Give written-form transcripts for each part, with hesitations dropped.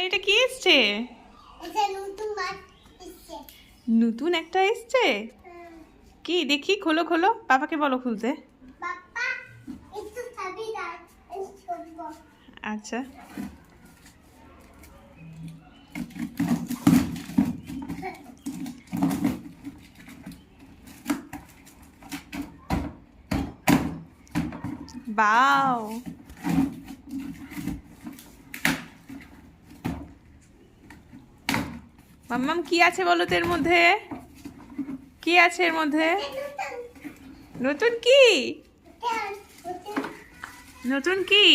এটা কি এসছে? নতুন একটা এসছে। কি দেখি, খোলো খোলো, পাপাকে বলো খুলতে। আচ্ছা, বাও, মাম্মাম কি আছে বলো তো এর মধ্যে? কি আছে এর মধ্যে? নতুন কি? নতুন কি?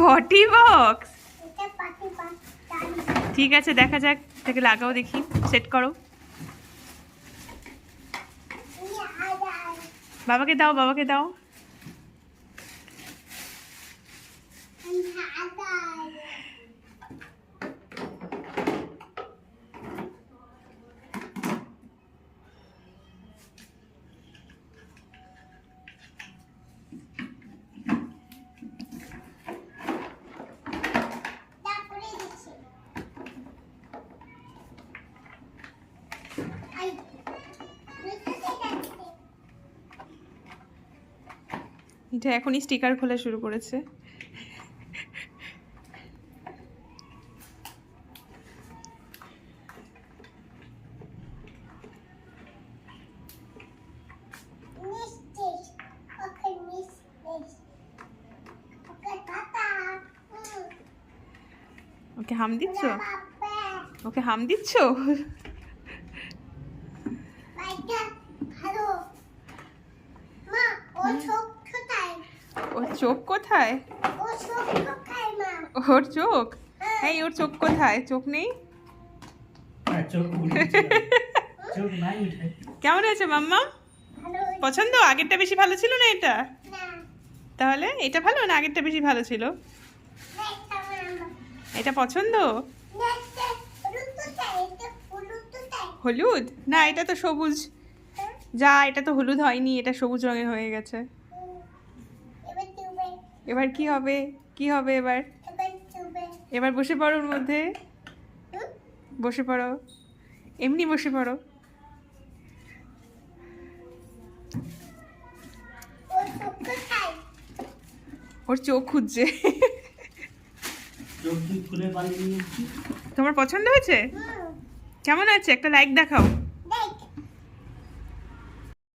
পটি বক্স। ঠিক আছে, দেখা যাক, থেকে লাগাও দেখি, সেট করো। বাবাকে দাও, বাবাকে দাও। এটা এখনই স্টিকার খোলা শুরু করেছে। ওকে হাম দিচ্ছ? ওকে হাম দিচ্ছ? ওর চোখ কোথায়? ওর চোখ? এই ওর চোখ কোথায়? চোখ নেই? কেমন হয়েছে মাম্মা? পছন্দ? আগেরটা বেশি ভালো ছিল না এটা? তাহলে এটা ভালো না আগেরটা বেশি ভালো ছিল? এটা পছন্দ? হলুদ না, এটা তো সবুজ। যা, এটা তো হলুদ হয়নি, এটা সবুজ রঙের হয়ে গেছে। এবার কি হবে? কি হবে এবার? এবার বসে পড়ো ওর মধ্যে, বসে পড়ো, এমনি বসে পড়ো। ওর চোখ খুঁজছে। তোমার পছন্দ হয়েছে? কেমন আছে? একটা লাইক দেখাও।